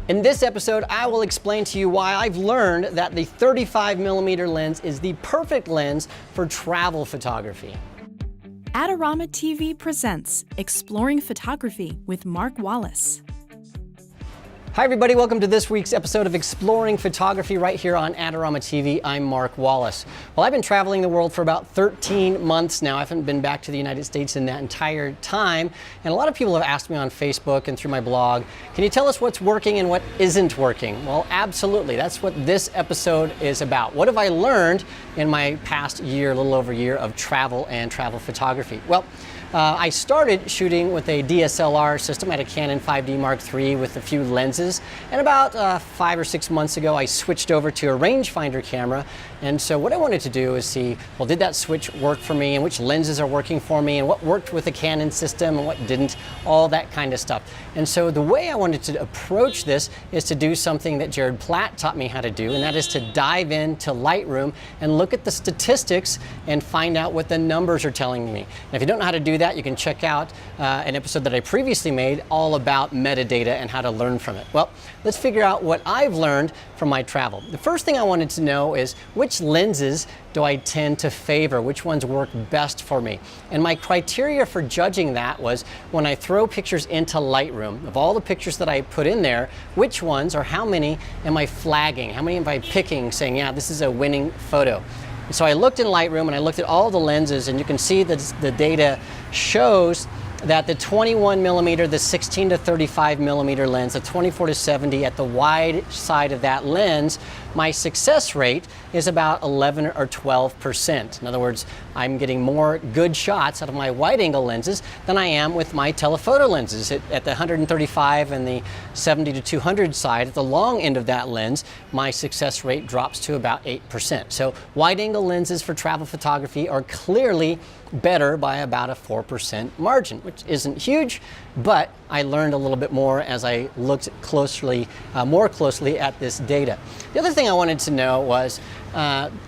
In this episode, I will explain to you why I've learned that the 35mm lens is the perfect lens for travel photography. Adorama TV presents Exploring Photography with Mark Wallace. Hi everybody, welcome to this week's episode of Exploring Photography right here on Adorama TV. I'm Mark Wallace. Well, I've been traveling the world for about 13 months now. I haven't been back to the United States in that entire time. And a lot of people have asked me on Facebook and through my blog, can you tell us what's working and what isn't working? Well, absolutely. That's what this episode is about. What have I learned in my past year, a little over a year of travel and travel photography? Well, I started shooting with a DSLR system. I had a Canon 5D Mark III with a few lenses, and about 5 or 6 months ago I switched over to a rangefinder camera. And so what I wanted to do is see, well, did that switch work for me, and which lenses are working for me, and what worked with the Canon system and what didn't, all that kind of stuff. And so the way I wanted to approach this is to do something that Jared Platt taught me how to do, and that is to dive into Lightroom and look at the statistics and find out what the numbers are telling me. And if you don't know how to do that, you can check out an episode that I previously made all about metadata and how to learn from it. Well, let's figure out what I've learned from my travel. The first thing I wanted to know is which lenses do I tend to favor? Which ones work best for me? And my criteria for judging that was when I throw pictures into Lightroom, of all the pictures that I put in there, which ones or how many am I flagging? How many am I picking saying, yeah, this is a winning photo? And so I looked in Lightroom and I looked at all the lenses, and you can see that the data shows that the 21mm, the 16 to 35mm lens, the 24 to 70 at the wide side of that lens, my success rate is about 11 or 12%. In other words, I'm getting more good shots out of my wide angle lenses than I am with my telephoto lenses. At the 135 and the 70 to 200 side, at the long end of that lens, my success rate drops to about 8%. So wide angle lenses for travel photography are clearly better by about a 4% margin, which isn't huge, but I learned a little bit more as I looked more closely at this data. The other thing I wanted to know was,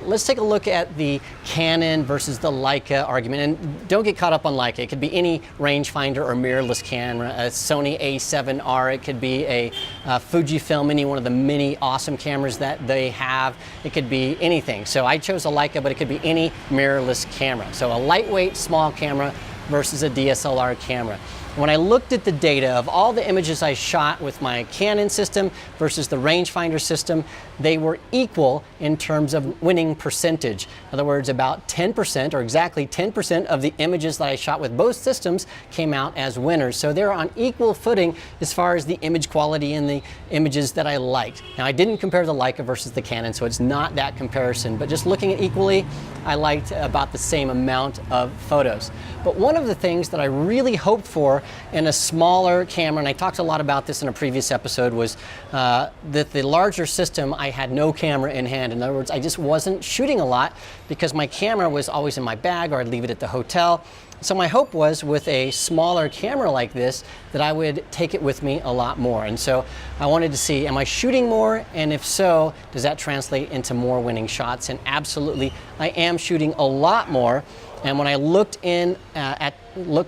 let's take a look at the Canon versus the Leica argument. And don't get caught up on Leica. It could be any rangefinder or mirrorless camera, a Sony A7R, it could be a Fujifilm, any one of the many awesome cameras that they have. It could be anything. So I chose a Leica, but it could be any mirrorless camera. So a lightweight small camera versus a DSLR camera. When I looked at the data of all the images I shot with my Canon system versus the rangefinder system, they were equal in terms of winning percentage. In other words, about 10%, or exactly 10% of the images that I shot with both systems came out as winners. So they're on equal footing as far as the image quality and the images that I liked. Now, I didn't compare the Leica versus the Canon, so it's not that comparison, but just looking at equally, I liked about the same amount of photos. But one of the things that I really hoped for in a smaller camera, and I talked a lot about this in a previous episode, was that the larger system, I had no camera in hand. In other words, I just wasn't shooting a lot because my camera was always in my bag, or I'd leave it at the hotel. So my hope was with a smaller camera like this that I would take it with me a lot more. And so I wanted to see, am I shooting more? And if so, does that translate into more winning shots? And absolutely, I am shooting a lot more. And when I looked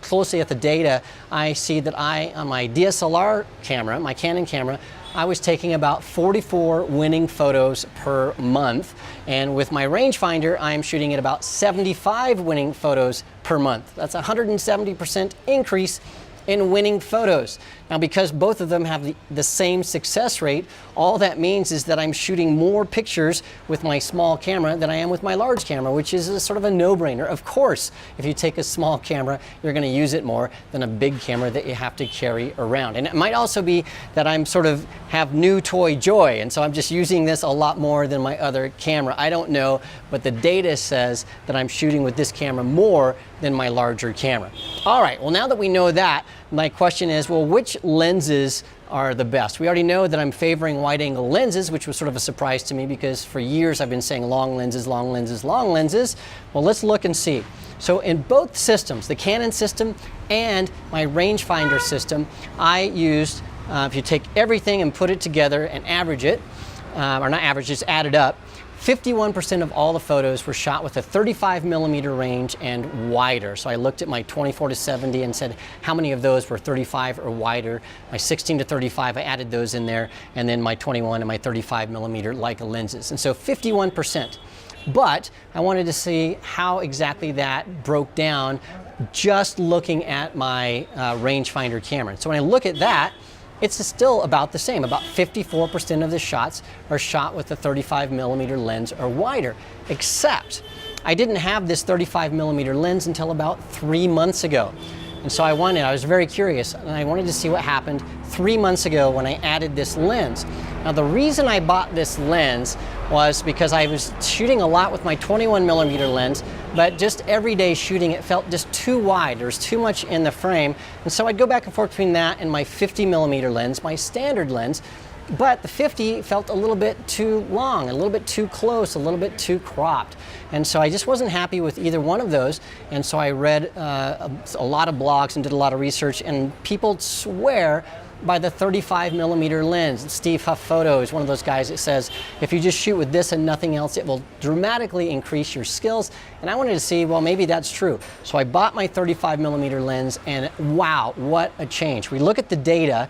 closely at the data, I see that on my DSLR camera, my Canon camera, I was taking about 44 winning photos per month. And with my rangefinder, I am shooting at about 75 winning photos per month. That's a 170% increase in winning photos. Now, because both of them have the same success rate, all that means is that I'm shooting more pictures with my small camera than I am with my large camera, which is sort of a no-brainer. Of course, if you take a small camera, you're going to use it more than a big camera that you have to carry around. And it might also be that I'm sort of have new toy joy, and so I'm just using this a lot more than my other camera. I don't know, but the data says that I'm shooting with this camera more than my larger camera. All right, well, now that we know that, my question is, well, which lenses are the best? We already know that I'm favoring wide-angle lenses, which was sort of a surprise to me because for years I've been saying long lenses, long lenses, long lenses. Well, let's look and see. So in both systems, the Canon system and my rangefinder system, I used, if you take everything and put it together and average it, or not average, just add it up, 51% of all the photos were shot with a 35mm range and wider. So I looked at my 24-70 and said how many of those were 35 or wider. My 16-35, I added those in there, and then my 21 and my 35mm Leica lenses. And so 51%. But I wanted to see how exactly that broke down just looking at my rangefinder camera. So when I look at that, it's still about the same. About 54% of the shots are shot with a 35mm lens or wider, except I didn't have this 35mm lens until about 3 months ago. And so I was very curious, and I wanted to see what happened 3 months ago when I added this lens. Now the reason I bought this lens was because I was shooting a lot with my 21mm lens, but just everyday shooting it felt just too wide. There was too much in the frame, and so I'd go back and forth between that and my 50mm lens, my standard lens. But the 50 felt a little bit too long, a little bit too close, a little bit too cropped. And so I just wasn't happy with either one of those. And so I read a lot of blogs and did a lot of research, and people swear by the 35mm lens. Steve Huff Photo is one of those guys that says if you just shoot with this and nothing else, it will dramatically increase your skills. And I wanted to see, well, maybe that's true. So I bought my 35mm lens, and wow, what a change. We look at the data.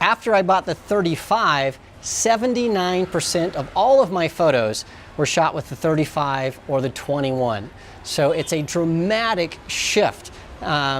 After I bought the 35, 79% of all of my photos were shot with the 35 or the 21. So it's a dramatic shift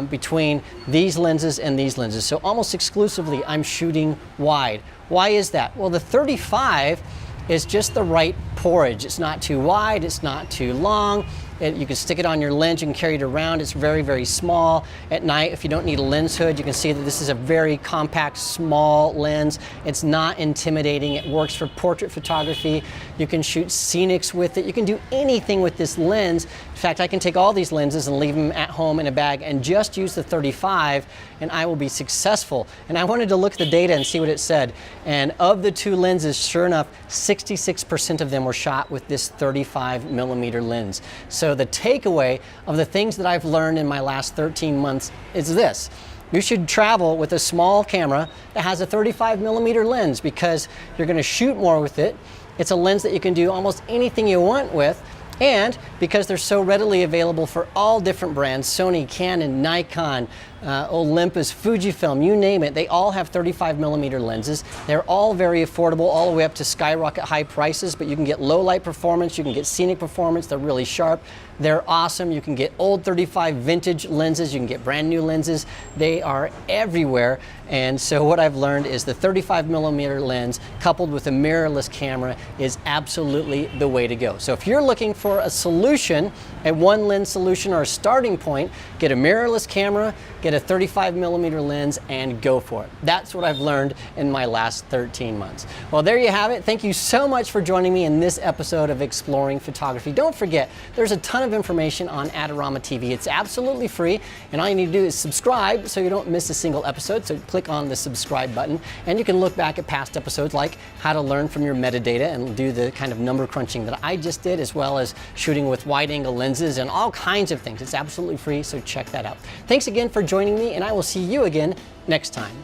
between these lenses and these lenses. So almost exclusively, I'm shooting wide. Why is that? Well, the 35 is just the right porage. It's not too wide, it's not too long. You can stick it on your lens, you can carry it around. It's very, very small. At night, if you don't need a lens hood, you can see that this is a very compact, small lens. It's not intimidating. It works for portrait photography. You can shoot scenics with it. You can do anything with this lens. In fact, I can take all these lenses and leave them at home in a bag and just use the 35, and I will be successful. And I wanted to look at the data and see what it said. And of the two lenses, sure enough, 66% of them were shot with this 35mm lens. So the takeaway of the things that I've learned in my last 13 months is this. You should travel with a small camera that has a 35mm lens because you're going to shoot more with it. It's a lens that you can do almost anything you want with, and because they're so readily available for all different brands, Sony, Canon, Nikon, Olympus, Fujifilm, you name it, they all have 35mm lenses. They're all very affordable, all the way up to skyrocket high prices, but you can get low light performance, you can get scenic performance, they're really sharp, they're awesome. You can get old 35 vintage lenses, you can get brand new lenses. They are everywhere. And so what I've learned is the 35mm lens coupled with a mirrorless camera is absolutely the way to go. So if you're looking for a solution, a one lens solution or a starting point, get a mirrorless camera, get a 35mm lens, and go for it. That's what I've learned in my last 13 months. Well, there you have it. Thank you so much for joining me in this episode of Exploring Photography. Don't forget, there's a ton of information on Adorama TV. It's absolutely free, and all you need to do is subscribe so you don't miss a single episode. So click on the subscribe button, and you can look back at past episodes like how to learn from your metadata and do the kind of number crunching that I just did, as well as shooting with wide-angle lenses and all kinds of things. It's absolutely free, so check that out. Thanks again for joining me, and I will see you again next time.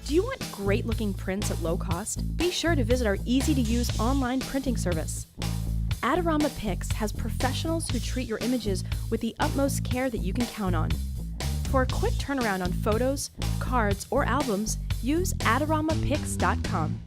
Do you want great looking prints at low cost? Be sure to visit our easy-to-use online printing service. Adorama Pix has professionals who treat your images with the utmost care that you can count on. For a quick turnaround on photos, cards, or albums, use AdoramaPix.com.